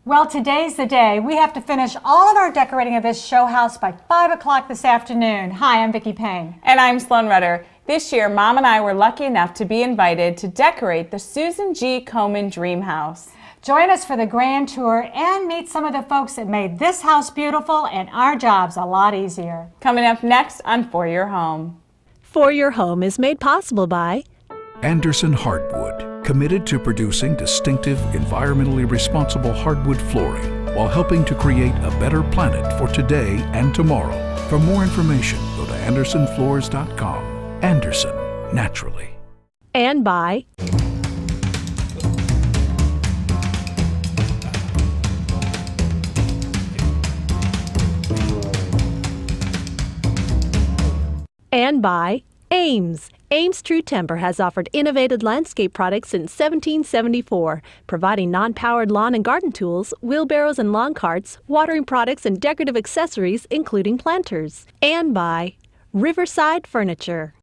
Well, today's the day. We have to finish all of our decorating of this show house by 5 o'clock this afternoon. Hi, I'm Vicki Payne. And I'm Sloan Rudder. This year, Mom and I were lucky enough to be invited to decorate the Susan G. Komen Dreamhouse. Join us for the grand tour and meet some of the folks that made this house beautiful and our jobs a lot easier. Coming up next on For Your Home. For Your Home is made possible by Anderson Hardwood, committed to producing distinctive, environmentally responsible hardwood flooring while helping to create a better planet for today and tomorrow. For more information, go to andersonfloors.com. Anderson, naturally. and by Ames. Ames True Timber has offered innovative landscape products since 1774, providing non-powered lawn and garden tools, wheelbarrows and lawn carts, watering products and decorative accessories, including planters. And by Riverside Furniture.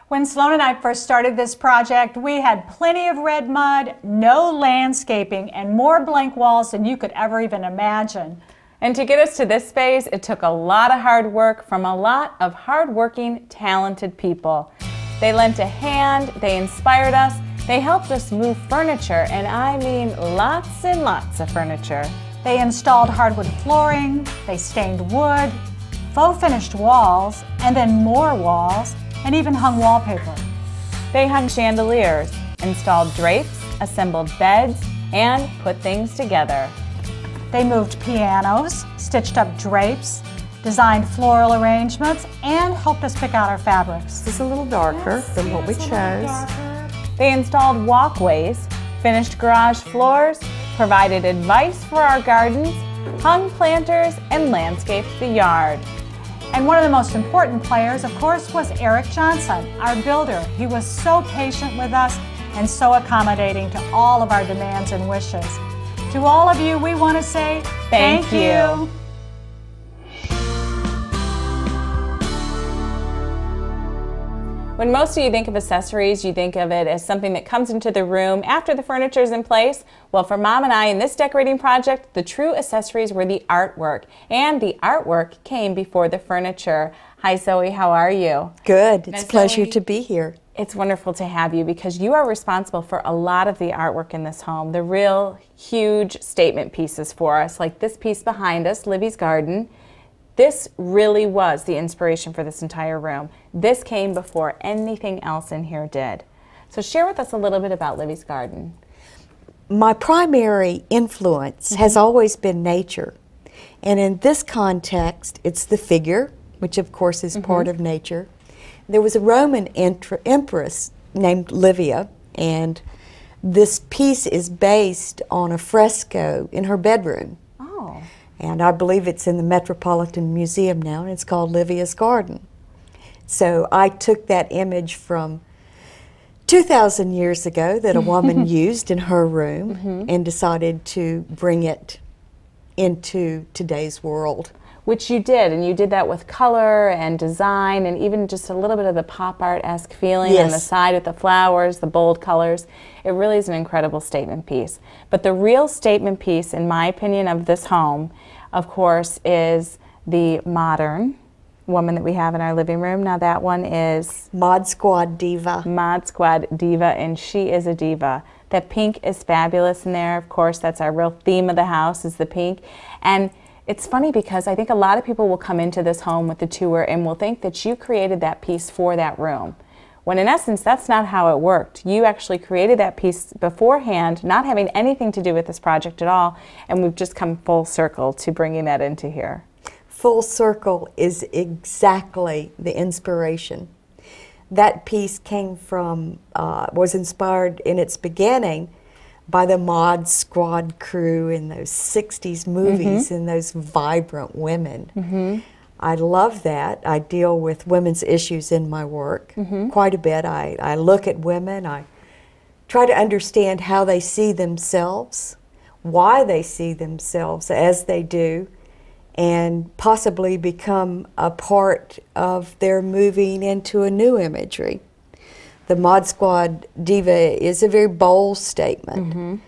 When Sloan and I first started this project, we had plenty of red mud, no landscaping, and more blank walls than you could ever even imagine. And to get us to this space, it took a lot of hard work from a lot of hardworking, talented people. They lent a hand, they inspired us, they helped us move furniture, and I mean lots and lots of furniture. They installed hardwood flooring, they stained wood, faux finished walls, and then more walls, and even hung wallpaper. They hung chandeliers, installed drapes, assembled beds, and put things together. They moved pianos, stitched up drapes, designed floral arrangements, and helped us pick out our fabrics. It's a little darker than what we chose. They installed walkways, finished garage floors, provided advice for our gardens, hung planters, and landscaped the yard. And one of the most important players, of course, was Eric Johnson, our builder. He was so patient with us and so accommodating to all of our demands and wishes. To all of you, we want to say thank you. When most of you think of accessories, you think of it as something that comes into the room after the furniture is in place. Well, for Mom and I in this decorating project, the true accessories were the artwork. And the artwork came before the furniture. Hi, Zoe, how are you? Good. It's a pleasure to be here. It's wonderful to have you because you are responsible for a lot of the artwork in this home, the real huge statement pieces for us, like this piece behind us, Livy's Garden. This really was the inspiration for this entire room. This came before anything else in here did. So share with us a little bit about Livy's Garden. My primary influence has always been nature. And in this context, it's the figure, which of course is part of nature. There was a Roman empress named Livia, and this piece is based on a fresco in her bedroom. Oh. And I believe it's in the Metropolitan Museum now, and it's called Livy's Garden. So I took that image from 2,000 years ago that a woman used in her room and decided to bring it into today's world. Which you did, and you did that with color and design and even just a little bit of the pop art-esque feeling on the side with the flowers, the bold colors. It really is an incredible statement piece. But the real statement piece, in my opinion, of this home, of course, is the modern woman that we have in our living room. Now that one is Mod Squad Diva. Mod Squad Diva, and she is a diva. That pink is fabulous in there. Of course, that's our real theme of the house, is the pink. And it's funny because I think a lot of people will come into this home with the tour and will think that you created that piece for that room. when in essence that's not how it worked. You actually created that piece beforehand, not having anything to do with this project at all, and we've just come full circle to bringing that into here. Full circle is exactly the inspiration. That piece came from, was inspired in its beginning by the Mod Squad crew in those 60s movies and those vibrant women. I love that. I deal with women's issues in my work quite a bit. I look at women, I try to understand how they see themselves, why they see themselves as they do, and possibly become a part of their moving into a new imagery. The Mod Squad diva is a very bold statement.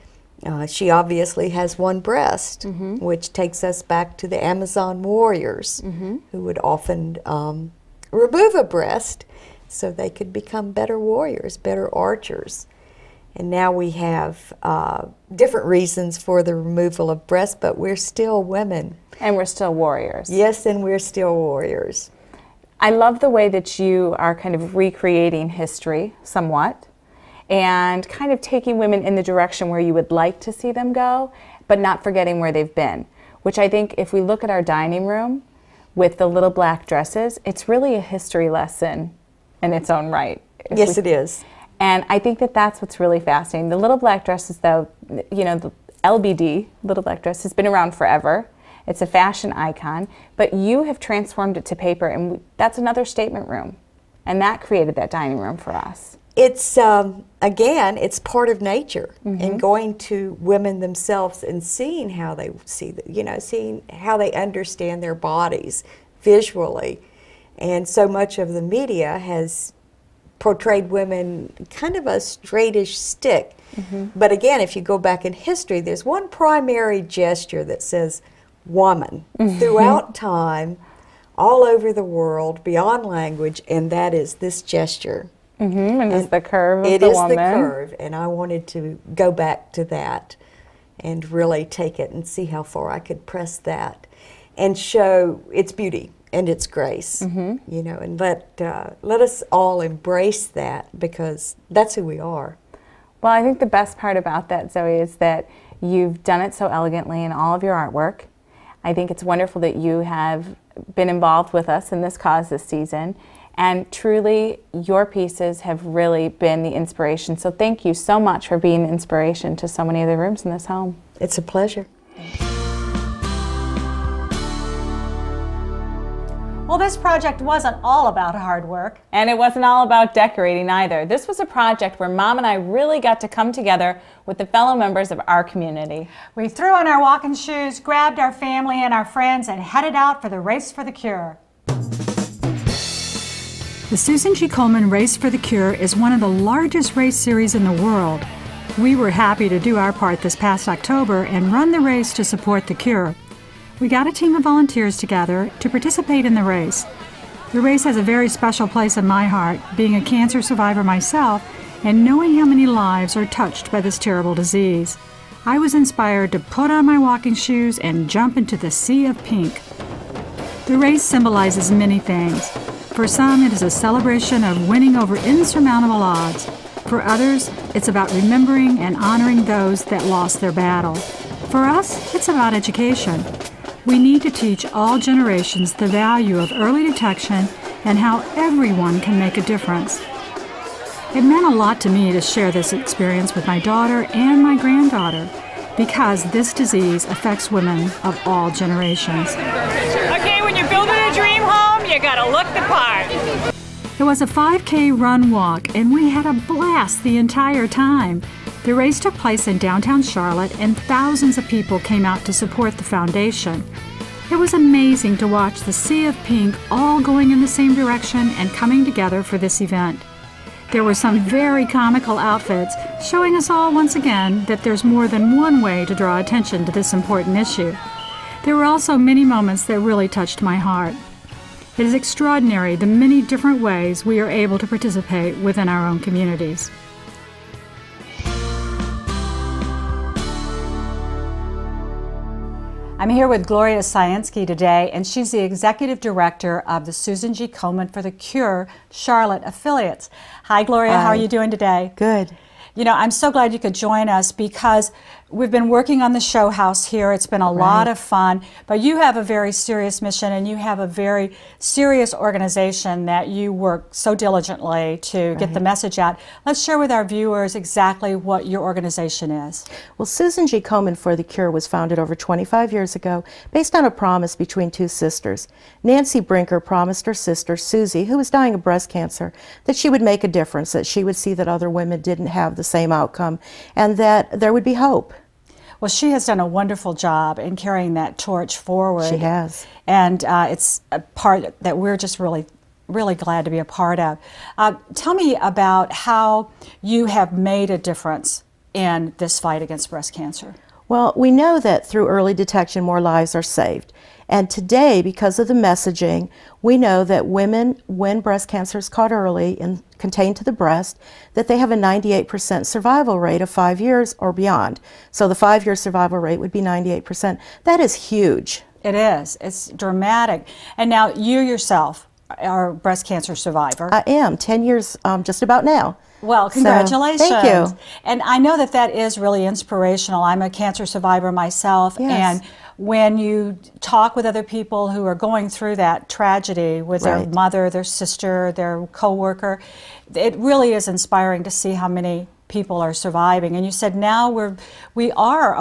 She obviously has one breast, which takes us back to the Amazon warriors, who would often remove a breast so they could become better warriors, better archers. And now we have different reasons for the removal of breasts, but we're still women. And we're still warriors. Yes, and we're still warriors. I love the way that you are kind of recreating history somewhat and kind of taking women in the direction where you would like to see them go, but not forgetting where they've been, which I think if we look at our dining room with the little black dresses, it's really a history lesson in its own right. Yes, it is. And I think that that's what's really fascinating. The little black dresses, though, you know, the LBD, little black dress, has been around forever. It's a fashion icon, but you have transformed it to paper, and that's another statement room. And that created that dining room for us. It's, again, it's part of nature, and going to women themselves and seeing how they see, seeing how they understand their bodies visually. And so much of the media has portrayed women kind of a straightish stick. But again, if you go back in history, there's one primary gesture that says woman throughout time, all over the world, beyond language, and that is this gesture. And it's the curve of the woman. It is the curve, and I wanted to go back to that and really take it and see how far I could press that and show its beauty and its grace, you know, and let us all embrace that, because that's who we are. Well, I think the best part about that, Zoe, is that you've done it so elegantly in all of your artwork. I think it's wonderful that you have been involved with us in this cause this season, and truly your pieces have really been the inspiration. So thank you so much for being the inspiration to so many of the rooms in this home. It's a pleasure. Well, this project wasn't all about hard work. And it wasn't all about decorating either. This was a project where Mom and I really got to come together with the fellow members of our community. We threw on our walking shoes, grabbed our family and our friends, and headed out for the Race for the Cure. The Susan G. Komen Race for the Cure is one of the largest race series in the world. We were happy to do our part this past October and run the race to support the cure. We got a team of volunteers together to participate in the race. The race has a very special place in my heart, being a cancer survivor myself and knowing how many lives are touched by this terrible disease. I was inspired to put on my walking shoes and jump into the sea of pink. The race symbolizes many things. For some, it is a celebration of winning over insurmountable odds. For others, it's about remembering and honoring those that lost their battle. For us, it's about education. We need to teach all generations the value of early detection and how everyone can make a difference. It meant a lot to me to share this experience with my daughter and my granddaughter, because this disease affects women of all generations. Okay, when you're building a dream home, you gotta look the part. It was a 5K run walk, and we had a blast the entire time. The race took place in downtown Charlotte, and thousands of people came out to support the foundation. It was amazing to watch the sea of pink all going in the same direction and coming together for this event. There were some very comical outfits, showing us all once again that there's more than one way to draw attention to this important issue. There were also many moments that really touched my heart. It is extraordinary the many different ways we are able to participate within our own communities. I'm here with Gloria Syansky today, and she's the Executive Director of the Susan G. Komen for the Cure Charlotte affiliates. Hi, Gloria. Hi. How are you doing today? Good. You know, I'm so glad you could join us because we've been working on the show house here. It's been a lot of fun, but you have a very serious mission and you have a very serious organization that you work so diligently to get the message out. Let's share with our viewers exactly what your organization is. Well, Susan G. Komen for the Cure was founded over 25 years ago based on a promise between two sisters. Nancy Brinker promised her sister, Susie, who was dying of breast cancer, that she would make a difference, that she would see that other women didn't have the same outcome, and that there would be hope. Well, she has done a wonderful job in carrying that torch forward. She has. And it's a part that we're just really glad to be a part of. Tell me about how you have made a difference in this fight against breast cancer. Well, we know that through early detection, more lives are saved. And today, because of the messaging, we know that women, when breast cancer is caught early and contained to the breast, that they have a 98% survival rate of 5 years or beyond. So the 5-year survival rate would be 98%. That is huge. It is. It's dramatic. And now you yourself are a breast cancer survivor. I am, 10 years just about now. Well, congratulations. So, thank you. And I know that that is really inspirational. I'm a cancer survivor myself. Yes. And when you talk with other people who are going through that tragedy with their mother, their sister, their coworker, it really is inspiring to see how many people are surviving. And you said now we are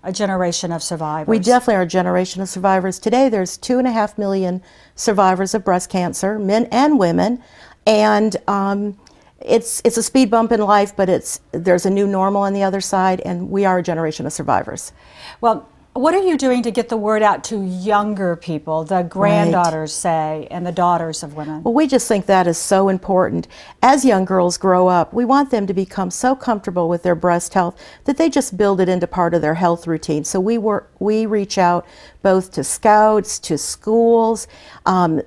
a generation of survivors. We definitely are a generation of survivors. Today there's 2.5 million survivors of breast cancer, men and women, and it's a speed bump in life, but there's a new normal on the other side, and we are a generation of survivors. Well, what are you doing to get the word out to younger people, the granddaughters, say, and the daughters of women? Well, we just think that is so important. As young girls grow up, we want them to become so comfortable with their breast health that they just build it into part of their health routine. So we reach out both to scouts, to schools,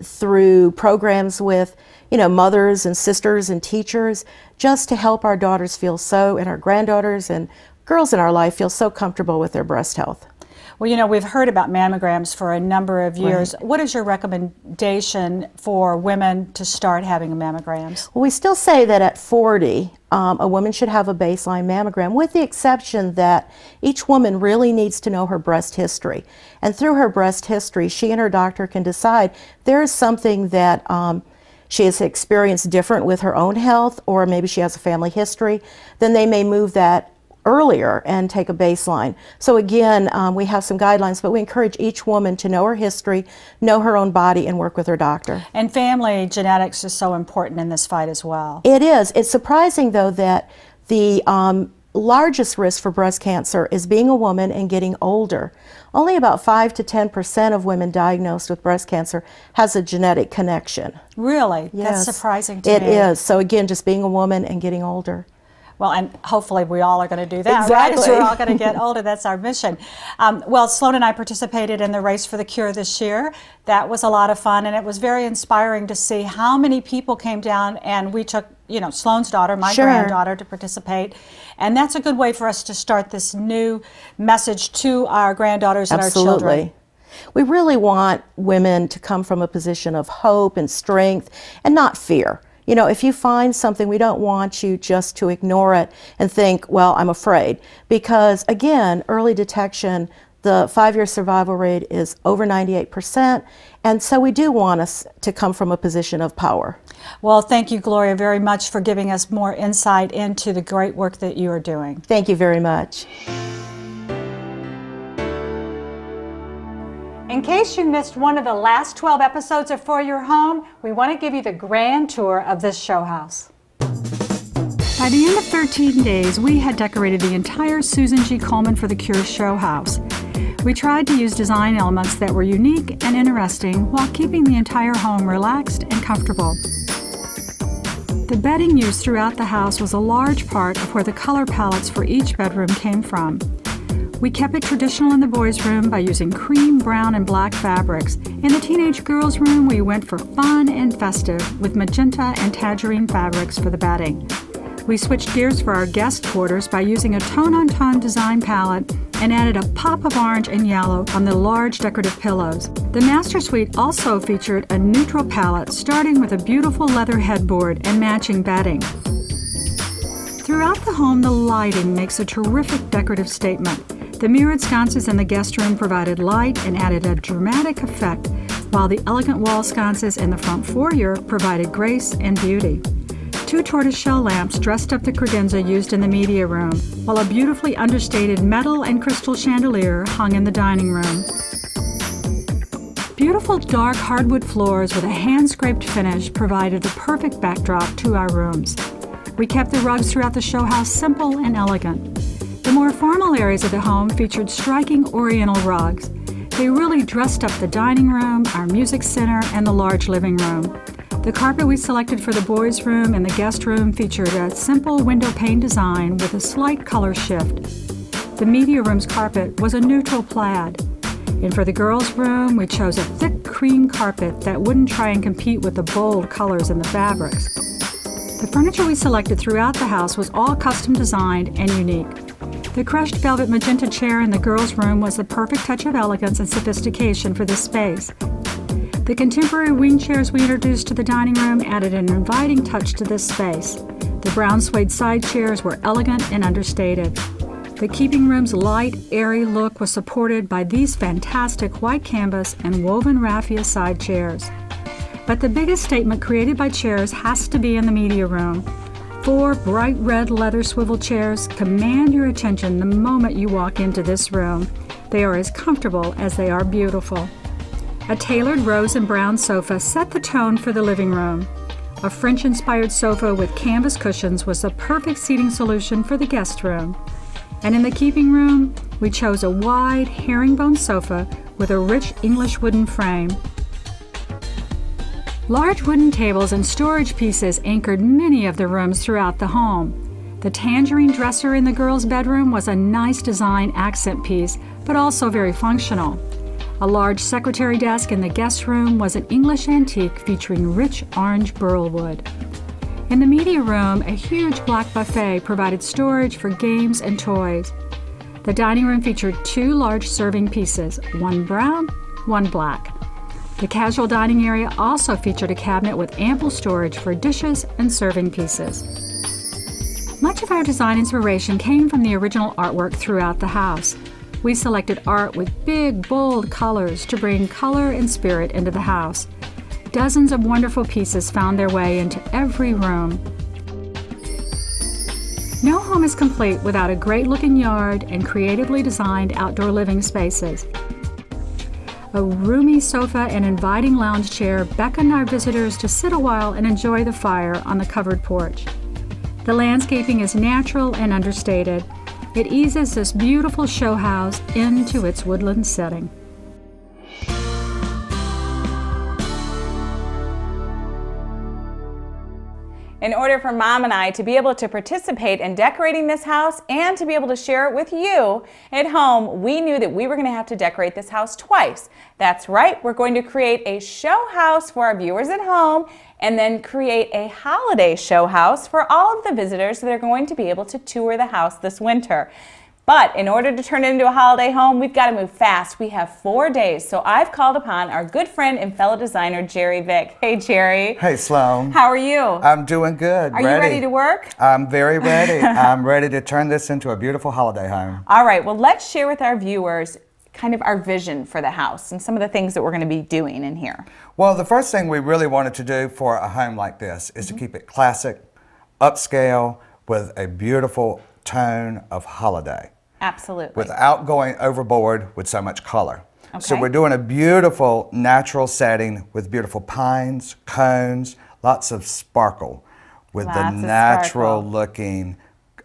through programs with mothers and sisters and teachers, just to help our daughters and our granddaughters and girls in our life feel so comfortable with their breast health. Well, we've heard about mammograms for a number of years. What is your recommendation for women to start having mammograms? Well, we still say that at 40, a woman should have a baseline mammogram, with the exception that each woman really needs to know her breast history. And through her breast history, she and her doctor can decide there is something that she has experienced different with her own health, or maybe she has a family history. Then they may move that earlier and take a baseline. So again, we have some guidelines, but we encourage each woman to know her history, know her own body, and work with her doctor. And family genetics is so important in this fight as well. It is. It's surprising, though, that the largest risk for breast cancer is being a woman and getting older. Only about 5 to 10% of women diagnosed with breast cancer has a genetic connection. Really? Yes. That's surprising to me. It is. So again, just being a woman and getting older. Well, and hopefully we all are going to do that, exactly. right? We're all going to get older. That's our mission. Well, Sloan and I participated in the Race for the Cure this year. That was a lot of fun, and it was very inspiring to see how many people came down, and we took, Sloan's daughter, my granddaughter, to participate. And that's a good way for us to start this new message to our granddaughters and our children. We really want women to come from a position of hope and strength and not fear. If you find something, we don't want you just to ignore it and think, well, I'm afraid. Because again, early detection, the 5-year survival rate is over 98%. And so we do want us to come from a position of power. Well, thank you, Gloria, very much for giving us more insight into the great work that you are doing. Thank you very much. In case you missed one of the last 12 episodes of For Your Home, we want to give you the grand tour of this show house. By the end of 13 days, we had decorated the entire Susan G. Komen for the Cure show house. We tried to use design elements that were unique and interesting while keeping the entire home relaxed and comfortable. The bedding used throughout the house was a large part of where the color palettes for each bedroom came from. We kept it traditional in the boys' room by using cream, brown, and black fabrics. In the teenage girls' room, we went for fun and festive with magenta and tangerine fabrics for the bedding. We switched gears for our guest quarters by using a tone-on-tone design palette and added a pop of orange and yellow on the large decorative pillows. The master suite also featured a neutral palette, starting with a beautiful leather headboard and matching bedding. Throughout the home, the lighting makes a terrific decorative statement. The mirrored sconces in the guest room provided light and added a dramatic effect, while the elegant wall sconces in the front foyer provided grace and beauty. 2 tortoiseshell lamps dressed up the credenza used in the media room, while a beautifully understated metal and crystal chandelier hung in the dining room. Beautiful dark hardwood floors with a hand-scraped finish provided the perfect backdrop to our rooms. We kept the rugs throughout the show house simple and elegant. The more formal areas of the home featured striking oriental rugs. They really dressed up the dining room, our music center, and the large living room. The carpet we selected for the boys' room and the guest room featured a simple window pane design with a slight color shift. The media room's carpet was a neutral plaid. And for the girls' room, we chose a thick cream carpet that wouldn't try and compete with the bold colors in the fabrics. The furniture we selected throughout the house was all custom designed and unique. The crushed velvet magenta chair in the girls' room was the perfect touch of elegance and sophistication for this space. The contemporary wing chairs we introduced to the dining room added an inviting touch to this space. The brown suede side chairs were elegant and understated. The keeping room's light, airy look was supported by these fantastic white canvas and woven raffia side chairs. But the biggest statement created by chairs has to be in the media room. 4 bright red leather swivel chairs command your attention the moment you walk into this room. They are as comfortable as they are beautiful. A tailored rose and brown sofa set the tone for the living room. A French-inspired sofa with canvas cushions was the perfect seating solution for the guest room. And in the keeping room, we chose a wide herringbone sofa with a rich English wooden frame. Large wooden tables and storage pieces anchored many of the rooms throughout the home. The tangerine dresser in the girls' bedroom was a nice design accent piece, but also very functional. A large secretary desk in the guest room was an English antique featuring rich orange burl wood. In the media room, a huge black buffet provided storage for games and toys. The dining room featured 2 large serving pieces, one brown, one black. The casual dining area also featured a cabinet with ample storage for dishes and serving pieces. Much of our design inspiration came from the original artwork throughout the house. We selected art with big, bold colors to bring color and spirit into the house. Dozens of wonderful pieces found their way into every room. No home is complete without a great-looking yard and creatively designed outdoor living spaces. A roomy sofa and inviting lounge chair beckoned our visitors to sit a while and enjoy the fire on the covered porch. The landscaping is natural and understated. It eases this beautiful show house into its woodland setting. In order for Mom and I to be able to participate in decorating this house and to be able to share it with you at home, we knew that we were going to have to decorate this house twice. That's right, we're going to create a show house for our viewers at home and then create a holiday show house for all of the visitors that are going to be able to tour the house this winter. But in order to turn it into a holiday home, we've got to move fast. We have 4 days, so I've called upon our good friend and fellow designer, Jerry Vick. Hey, Jerry. Hey, Sloan. How are you? I'm doing good. Are you ready to work? I'm very ready. I'm ready to turn this into a beautiful holiday home. All right, well, let's share with our viewers kind of our vision for the house and some of the things that we're going to be doing in here. Well, the first thing we really wanted to do for a home like this is to keep it classic, upscale, with a beautiful tone of holiday. Absolutely. Without going overboard with so much color. Okay. So we're doing a beautiful natural setting with beautiful pines, cones, lots of sparkle with the natural looking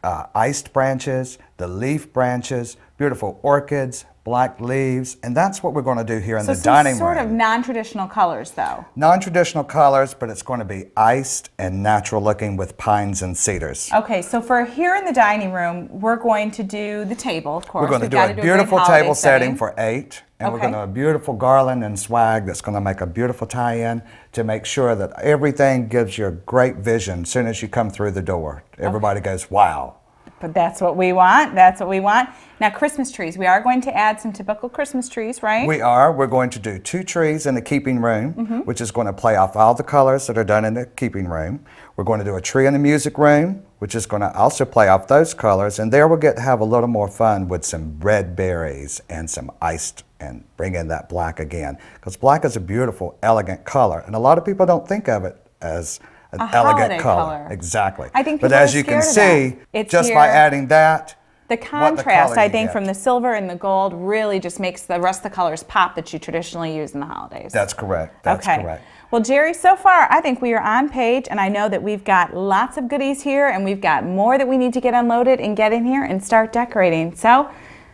iced branches, the leaf branches, beautiful orchids, black leaves, and that's what we're going to do here in the dining room. So sort of non-traditional colors, though. Non-traditional colors, but it's going to be iced and natural looking with pines and cedars. Okay, so for here in the dining room, we're going to do the table, of course. We're going to do a beautiful table setting for 8, and we're going to do a beautiful garland and swag that's going to make a beautiful tie-in to make sure that everything gives you a great vision as soon as you come through the door. Everybody goes, wow. But that's what we want. That's what we want. Now, Christmas trees. We are going to add some typical Christmas trees, right? We are. We're going to do 2 trees in the keeping room, which is going to play off all the colors that are done in the keeping room. We're going to do a tree in the music room, which is going to also play off those colors. And there we'll get to have a little more fun with some red berries and some iced, and bring in that black again. Because black is a beautiful, elegant color. And a lot of people don't think of it as an elegant color. Exactly. I think but as you can see, just by adding that, the contrast, I think, from the silver and the gold really just makes the rest of the colors pop that you traditionally use in the holidays. That's correct. That's correct. Well, Jerry, so far I think we are on page, and I know that we've got lots of goodies here, and we've got more that we need to get unloaded and get in here and start decorating. So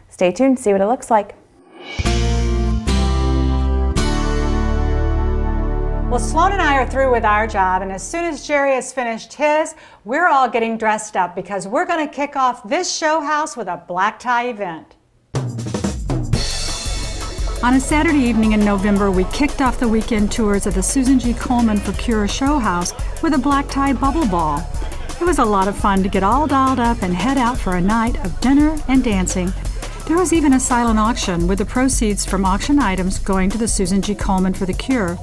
stay tuned to see what it looks like. Well, Sloan and I are through with our job, and as soon as Jerry has finished his, we're all getting dressed up because we're going to kick off this show house with a black tie event. On a Saturday evening in November, we kicked off the weekend tours of the Susan G. Komen for Cure show house with a black tie bubble ball. It was a lot of fun to get all dolled up and head out for a night of dinner and dancing. There was even a silent auction with the proceeds from auction items going to the Susan G. Komen for the Cure.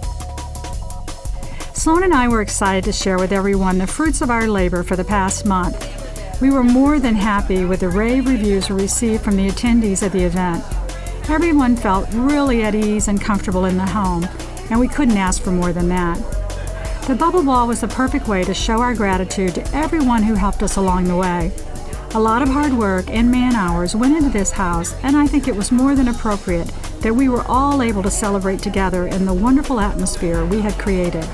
Sloan and I were excited to share with everyone the fruits of our labor for the past month. We were more than happy with the rave reviews we received from the attendees at the event. Everyone felt really at ease and comfortable in the home, and we couldn't ask for more than that. The bubble ball was the perfect way to show our gratitude to everyone who helped us along the way. A lot of hard work and man hours went into this house, and I think it was more than appropriate that we were all able to celebrate together in the wonderful atmosphere we had created.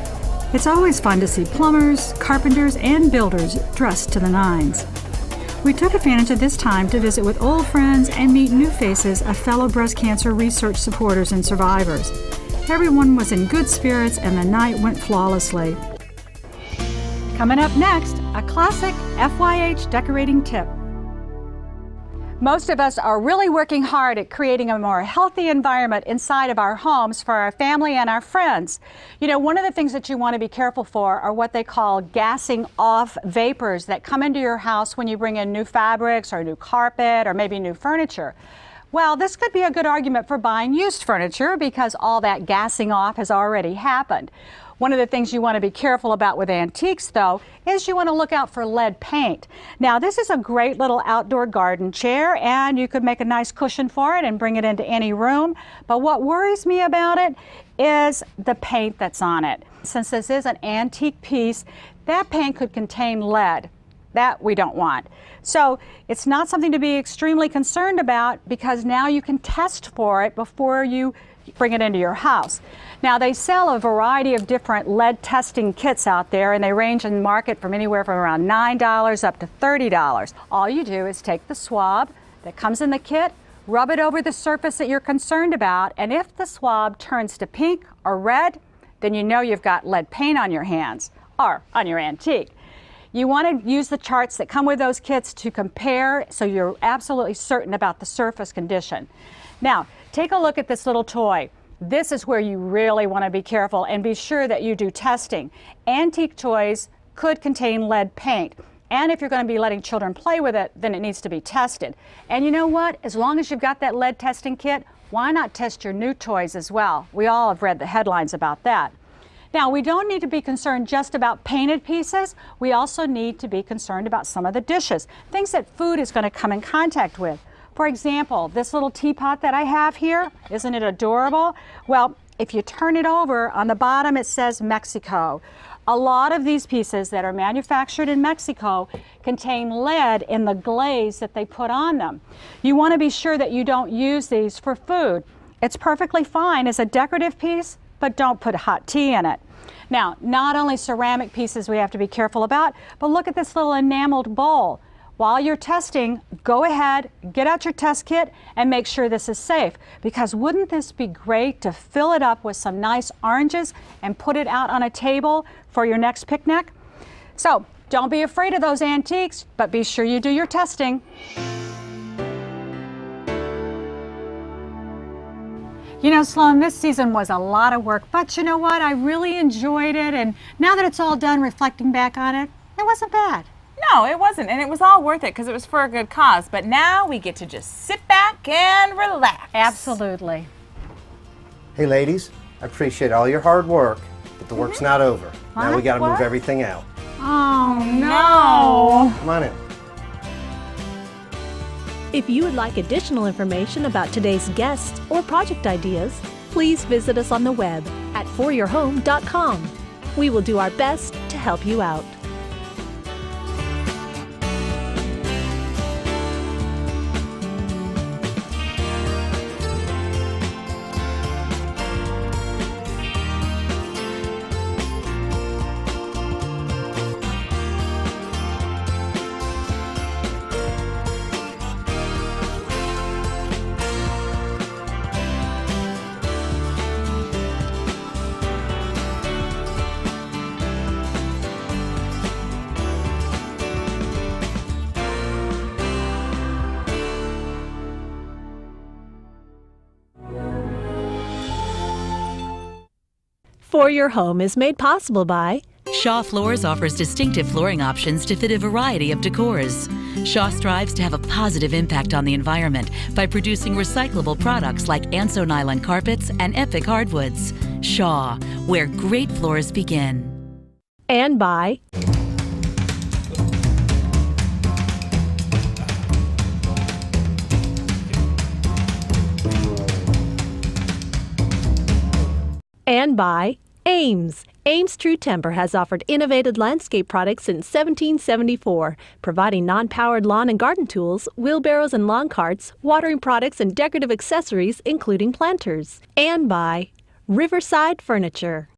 It's always fun to see plumbers, carpenters, and builders dressed to the nines. We took advantage of this time to visit with old friends and meet new faces of fellow breast cancer research supporters and survivors. Everyone was in good spirits and the night went flawlessly. Coming up next, a classic FYH decorating tip. Most of us are really working hard at creating a more healthy environment inside of our homes for our family and our friends. You know, one of the things that you want to be careful for are what they call gassing off vapors that come into your house when you bring in new fabrics or new carpet or maybe new furniture. Well, this could be a good argument for buying used furniture because all that gassing off has already happened. One of the things you want to be careful about with antiques, though, is you want to look out for lead paint. Now, this is a great little outdoor garden chair, and you could make a nice cushion for it and bring it into any room. But what worries me about it is the paint that's on it. Since this is an antique piece, that paint could contain lead. That we don't want. So it's not something to be extremely concerned about because now you can test for it before you bring it into your house. Now, they sell a variety of different lead testing kits out there, and they range in the market from anywhere from around $9 up to $30. All you do is take the swab that comes in the kit, rub it over the surface that you're concerned about, and if the swab turns to pink or red, then you know you've got lead paint on your hands or on your antique. You want to use the charts that come with those kits to compare so you're absolutely certain about the surface condition. Now, take a look at this little toy. This is where you really want to be careful and be sure that you do testing. Antique toys could contain lead paint, and if you're going to be letting children play with it, then it needs to be tested. And you know what? As long as you've got that lead testing kit, why not test your new toys as well? We all have read the headlines about that. Now, we don't need to be concerned just about painted pieces. We also need to be concerned about some of the dishes, things that food is going to come in contact with. For example, this little teapot that I have here, isn't it adorable? Well, if you turn it over, on the bottom it says Mexico. A lot of these pieces that are manufactured in Mexico contain lead in the glaze that they put on them. You want to be sure that you don't use these for food. It's perfectly fine as a decorative piece, but don't put hot tea in it. Now, not only ceramic pieces we have to be careful about, but look at this little enameled bowl. While you're testing, go ahead, get out your test kit and make sure this is safe, because wouldn't this be great to fill it up with some nice oranges and put it out on a table for your next picnic? So don't be afraid of those antiques, but be sure you do your testing. You know, Sloan, this season was a lot of work, but you know what? I really enjoyed it, and now that it's all done, reflecting back on it, it wasn't bad. No, it wasn't, and it was all worth it because it was for a good cause. But now we get to just sit back and relax. Absolutely. Hey ladies, I appreciate all your hard work, but the work's not over. Now we got to move What? everything out. Oh, no. Come on in. If you would like additional information about today's guests or project ideas, please visit us on the web at foryourhome.com. We will do our best to help you out. For Your Home is made possible by Shaw Floors offers distinctive flooring options to fit a variety of decors. Shaw strives to have a positive impact on the environment by producing recyclable products like Anso nylon carpets and Epic hardwoods. Shaw, where great floors begin. and by Ames. Ames True Timber has offered innovative landscape products since 1774, providing non-powered lawn and garden tools, wheelbarrows and lawn carts, watering products and decorative accessories, including planters. And by Riverside Furniture.